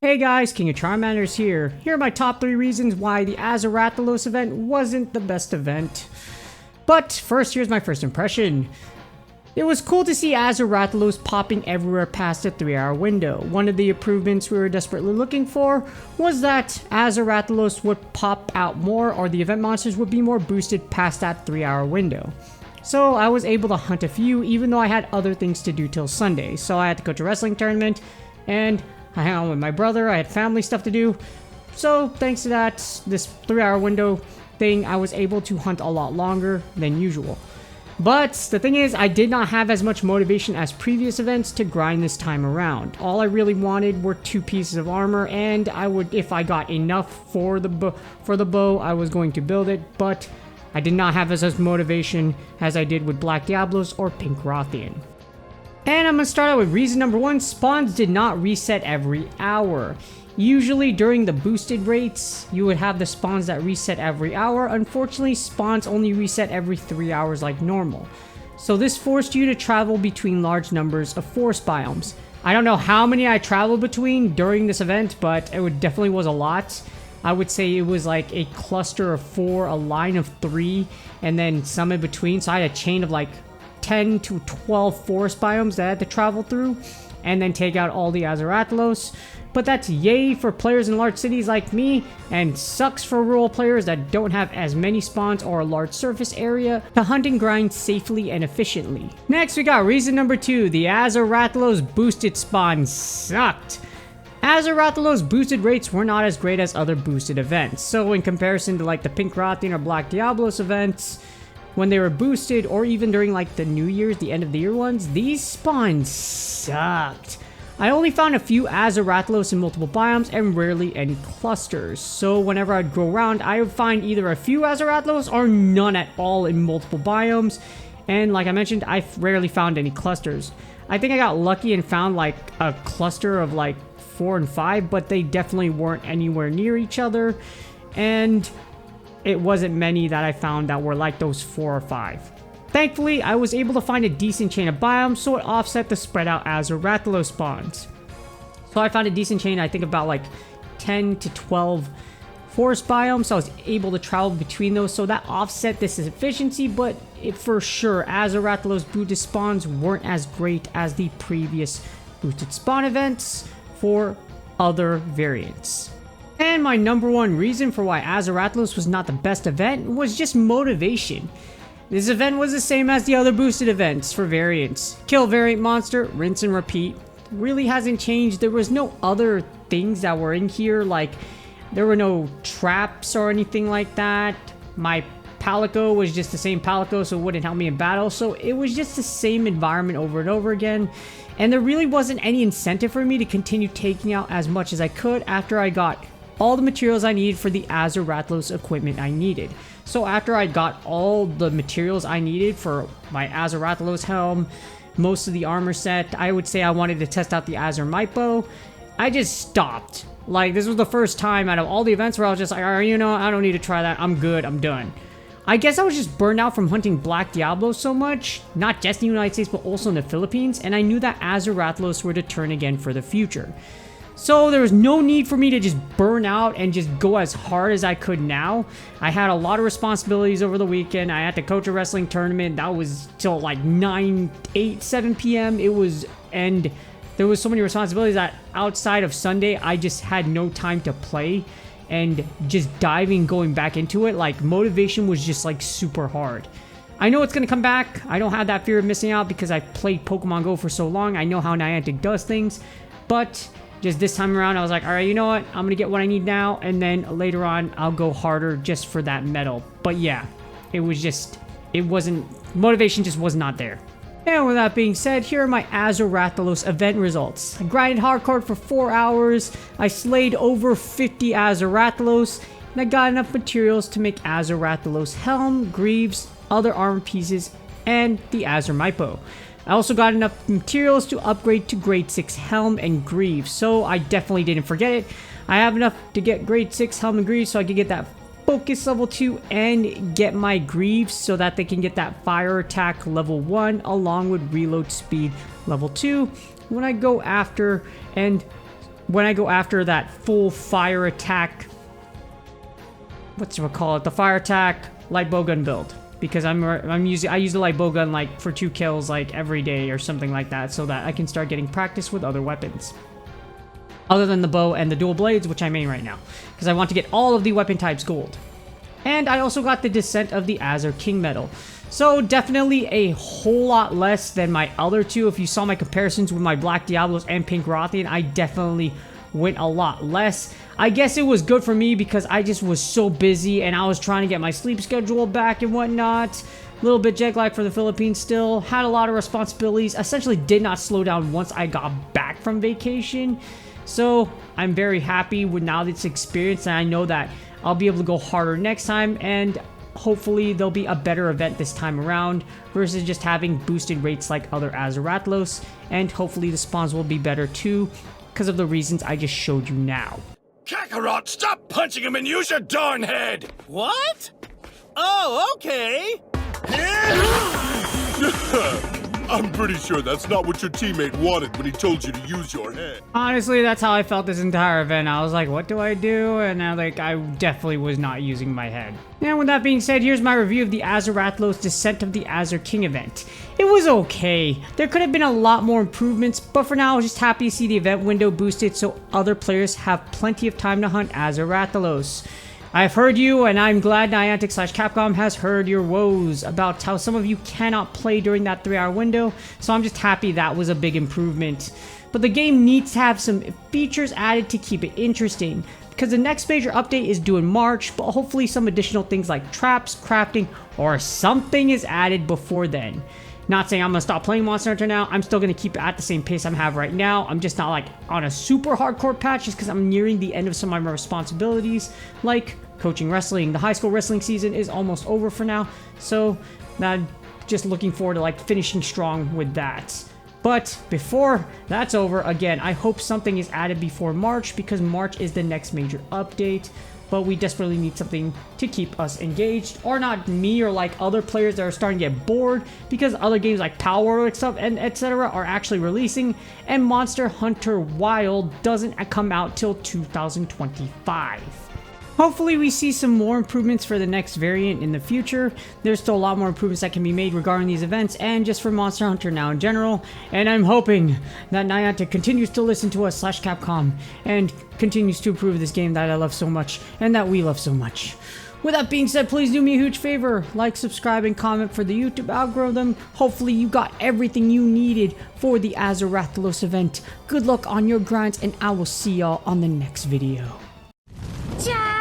Hey guys, King of Charmanders here. Here are my top 3 reasons why the Azure Rathalos event wasn't the best event. But first, here's my first impression. It was cool to see Azure Rathalos popping everywhere past the 3-hour window. One of the improvements we were desperately looking for was that Azure Rathalos would pop out more, or the event monsters would be more boosted past that 3-hour window. So I was able to hunt a few even though I had other things to do till Sunday. So I had to coach a wrestling tournament and I hang out with my brother, I had family stuff to do. So thanks to that, this 3-hour window thing, I was able to hunt a lot longer than usual. But the thing is, I did not have as much motivation as previous events to grind this time around. All I really wanted were 2 pieces of armor, and I would, if I got enough for the bow, I was going to build it, but I did not have as much motivation as I did with Black Diablos or Pink Rathian. And I'm going to start out with reason number 1, spawns did not reset every hour. Usually during the boosted rates, you would have the spawns that reset every hour. Unfortunately, spawns only reset every 3 hours like normal. So this forced you to travel between large numbers of forest biomes. I don't know how many I traveled between during this event, but it definitely was a lot. I would say it was like a cluster of 4, a line of 3, and then some in between. So I had a chain of like 10 to 12 forest biomes that I had to travel through and then take out all the Azure Rathalos. But that's yay for players in large cities like me, and sucks for rural players that don't have as many spawns or a large surface area to hunt and grind safely and efficiently. Next, we got reason number 2, the Azure Rathalos boosted spawn sucked. Azure Rathalos boosted rates were not as great as other boosted events, so in comparison to like the Pink Rathian or Black Diablos events, when they were boosted, or even during like the New Year's, the end of the year ones, these spawns sucked. I only found a few Azure Rathalos in multiple biomes and rarely any clusters. So whenever I'd go around, I would find either a few Azure Rathalos or none at all in multiple biomes. And like I mentioned, I rarely found any clusters. I think I got lucky and found like a cluster of like 4 and 5, but they definitely weren't anywhere near each other. And it wasn't many that I found that were like those 4 or 5. Thankfully, I was able to find a decent chain of biomes, so it offset the spread out Azure Rathalos spawns. So I found a decent chain, I think about like 10 to 12 forest biomes, so I was able to travel between those, so that offset this efficiency, but for sure, Azure Rathalos boosted spawns weren't as great as the previous boosted spawn events for other variants. And my number 1 reason for why Azure Rathalos was not the best event was just motivation. This event was the same as the other boosted events for variants. Kill variant monster, rinse and repeat. Really hasn't changed. There was no other things that were in here, like there were no traps or anything like that. My Palico was just the same Palico, so it wouldn't help me in battle. So it was just the same environment over and over again. And there really wasn't any incentive for me to continue taking out as much as I could after I got all the materials I needed for the Azure Rathalos equipment I needed. So after I got all the materials I needed for my Azure Rathalos helm, most of the armor set, I would say I wanted to test out the Azure Bow. I just stopped. Like, this was the first time out of all the events where I was just like, alright, you know, I don't need to try that. I'm good. I'm done. I guess I was just burned out from hunting Black Diablos so much, not just in the United States, but also in the Philippines, and I knew that Azure Rathalos were to turn again for the future. So there was no need for me to just burn out and just go as hard as I could now. I had a lot of responsibilities over the weekend. I had to coach a wrestling tournament. That was till like 7 p.m. And there was so many responsibilities that outside of Sunday, I just had no time to play. And just going back into it, like motivation was just like super hard. I know it's going to come back. I don't have that fear of missing out because I've played Pokemon Go for so long. I know how Niantic does things, but just this time around, I was like, all right, you know what? I'm going to get what I need now, and then later on, I'll go harder just for that medal. But yeah, motivation just was not there. And with that being said, here are my Azure Rathalos event results. I grinded hardcore for 4 hours, I slayed over 50 Azure Rathalos, and I got enough materials to make Azure Rathalos helm, greaves, other armor pieces, and the Azure Bow. I also got enough materials to upgrade to grade 6 helm and greaves, so I definitely didn't forget it. I have enough to get grade 6 helm and greaves so I can get that focus level 2 and get my greaves so that they can get that fire attack level 1 along with reload speed level 2 when I go after and when I go after that full fire attack, the fire attack light bowgun build, because I use the light bowgun like for 2 kills like every day or something like that, so that I can start getting practice with other weapons other than the bow and the dual blades, which I main right now, because I want to get all of the weapon types gold. And I also got the Descent of the Azure King medal. So definitely a whole lot less than my other 2. If you saw my comparisons with my Black Diablos and Pink Rathian, I definitely went a lot less. I guess it was good for me because I just was so busy and I was trying to get my sleep schedule back and whatnot. A little bit jet lag for the Philippines still. Had a lot of responsibilities. Essentially did not slow down once I got back from vacation. So I'm very happy with now this experience, and I know that I'll be able to go harder next time, and hopefully there'll be a better event this time around versus just having boosted rates like other Azure Rathalos, and hopefully the spawns will be better too because of the reasons I just showed you now. Kakarot, stop punching him and use your darn head! What? Oh, okay. I'm pretty sure that's not what your teammate wanted when he told you to use your head. Honestly, that's how I felt this entire event. I was like, what do I do? And I definitely was not using my head. And with that being said, here's my review of the Azure Rathalos Descent of the Azure King event. It was okay. There could have been a lot more improvements, but for now, I was just happy to see the event window boosted so other players have plenty of time to hunt Azure Rathalos. I've heard you, and I'm glad Niantic/Capcom has heard your woes about how some of you cannot play during that 3-hour window, so I'm just happy that was a big improvement. But the game needs to have some features added to keep it interesting, because the next major update is due in March, but hopefully some additional things like traps, crafting, or something is added before then. Not saying I'm going to stop playing Monster Hunter now. I'm still going to keep it at the same pace I have right now. I'm just not like on a super hardcore patch just because I'm nearing the end of some of my responsibilities, like coaching wrestling. The high school wrestling season is almost over for now, so I'm just looking forward to like finishing strong with that. But before that's over, again, I hope something is added before March, because March is the next major update. But we desperately need something to keep us engaged, or not me or like other players that are starting to get bored because other games like Power and stuff and etc. are actually releasing, and Monster Hunter Wild doesn't come out till 2025. Hopefully we see some more improvements for the next variant in the future. There's still a lot more improvements that can be made regarding these events and just for Monster Hunter now in general. And I'm hoping that Niantic continues to listen to us/Capcom and continues to improve this game that I love so much and that we love so much. With that being said, please do me a huge favor. Like, subscribe, and comment for the YouTube algorithm. Hopefully you got everything you needed for the Azure Rathalos event. Good luck on your grinds, and I will see y'all on the next video. Ciao!